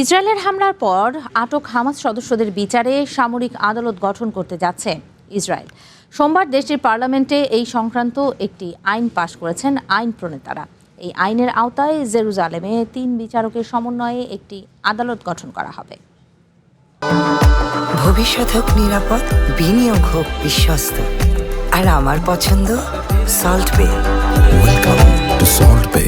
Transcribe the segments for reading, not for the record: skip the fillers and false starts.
ইসরায়েলের হামলার পর আটক হামাস সদস্যদের বিচারে সামরিক আদালত গঠন করতে যাচ্ছে ইসরায়েল। সোমবার দেশটির পার্লামেন্টে এই সংক্রান্ত একটি আইন পাশ করেছেন আইন প্রণেতারা। এই আইনের আওতায় জেরুজালেমে ৩ বিচারকের সমন্বয়ে একটি আদালত গঠন করা হবে। ভবিষ্যৎ হোক নিরাপদ, বিনিয়োগ হোক বিশ্বস্ত, আর আমার পছন্দ সল্ট বে। ওয়েলকাম টু সল্ট বে।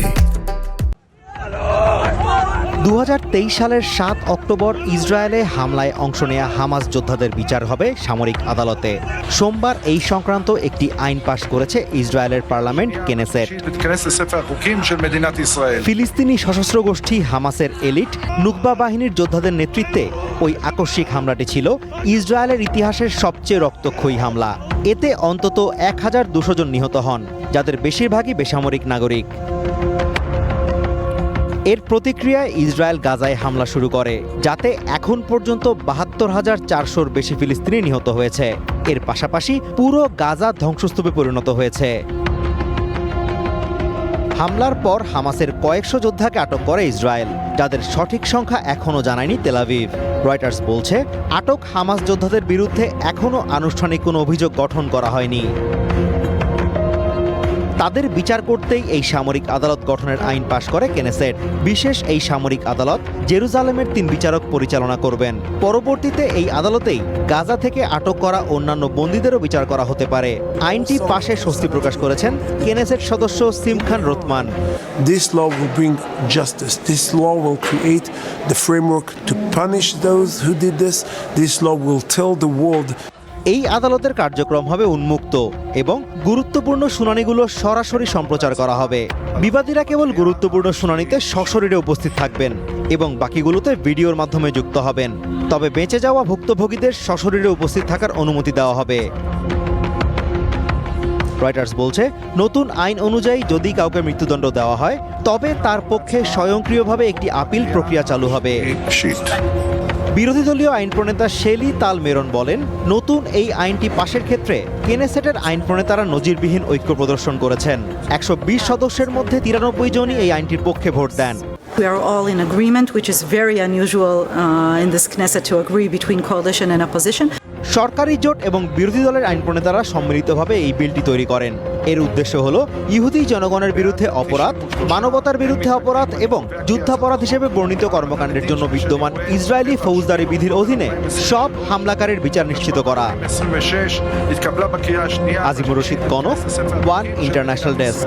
2023 সালের 7 অক্টোবর ইসরায়েলে হামলায় অংশ নেয়া হামাস যোদ্ধাদের বিচার হবে সামরিক আদালতে। সোমবার এই সংক্রান্ত একটি আইন পাশ করেছে ইসরায়েলের পার্লামেন্ট কেনেসেট। ফিলিস্তিনি সশস্ত্র গোষ্ঠী হামাসের এলিট নুকবা বাহিনীর যোদ্ধাদের নেতৃত্বে ওই আকস্মিক হামলাটি ছিল ইসরায়েলের ইতিহাসের সবচেয়ে রক্তক্ষয়ী হামলা। এতে অন্তত 1200 জন নিহত হন, যাদের বেশিরভাগই বেসামরিক নাগরিক। এর প্রতিক্রিয়ায় ইসরায়েল গাজায় হামলা শুরু করে, যাতে এখন পর্যন্ত 72,400-র বেশি ফিলিস্তিনি নিহত হয়েছে। এর পাশাপাশি পুরো গাজা ধ্বংসস্তূপে পরিণত হয়েছে। হামলার পর হামাসের কয়েকশো যোদ্ধাকে আটক করে ইসরায়েল, যাদের সঠিক সংখ্যা এখনও জানায়নি তেল আভিভ। রয়টার্স বলছে, আটক হামাস যোদ্ধাদের বিরুদ্ধে এখনও আনুষ্ঠানিক কোনো অভিযোগ গঠন করা হয়নি। তাদের বিচার করতেই এই সামরিক আদালত গঠনের আইন পাশ করে কেনেসেট। বিশেষ এই সামরিক আদালত জেরুজালেমের 3 বিচারক পরিচালনা করবেন। পরবর্তীতে এই আদালতেই গাজা থেকে আটক করা অন্যান্য বন্দীদেরও বিচার করা হতে পারে। আইনটি পাশে স্বস্তি প্রকাশ করেছেন কেনেসেট সদস্য সিমখান রোথমান। This law will bring justice. This law will create the framework to punish those who did this. This law will tell the world. এই আদালতের কার্যক্রম হবে উন্মুক্ত এবং গুরুত্বপূর্ণ শুনানিগুলো সরাসরি সম্প্রচার করা হবে। বিবাদীরা কেবল গুরুত্বপূর্ণ শুনানিতে সশরীরে উপস্থিত থাকবেন এবং বাকিগুলোতে ভিডিওর মাধ্যমে যুক্ত হবেন। তবে বেঁচে যাওয়া ভুক্তভোগীদের সশরীরে উপস্থিত থাকার অনুমতি দেওয়া হবে। রয়টার্স বলছে, নতুন আইন অনুযায়ী যদি কাউকে মৃত্যুদণ্ড দেওয়া হয়, তবে তার পক্ষে স্বয়ংক্রিয়ভাবে একটি আপিল প্রক্রিয়া চালু হবে। বিরোধী দলীয় আইন প্রণেতা শেলি তাল মেরন বলেন, নতুন এই আইনটি পাশের ক্ষেত্রে কেনেসেটের আইন প্রণেতারা নজিরবিহীন ঐক্য প্রদর্শন করেছেন। 120 সদস্যের মধ্যে 93 জনই এই আইনটির পক্ষে ভোট দেন। We are all in agreement, which is very unusual in this Knesset to agree between coalition and opposition. সরকারি জোট এবং বিরোধী দলের আইন প্রণেতারা সম্মিলিতভাবে এই বিলটি তৈরি করেন। এর উদ্দেশ্য হল ইহুদি জনগণের বিরুদ্ধে অপরাধ, মানবতার বিরুদ্ধে অপরাধ এবং যুদ্ধাপরাধ হিসেবে বর্ণিত কর্মকাণ্ডের জন্য বিদ্যমান ইসরায়েলি ফৌজদারি বিধির অধীনে সব হামলাকারীর বিচার নিশ্চিত করা। Azimur Rashid Kanak, one international desk.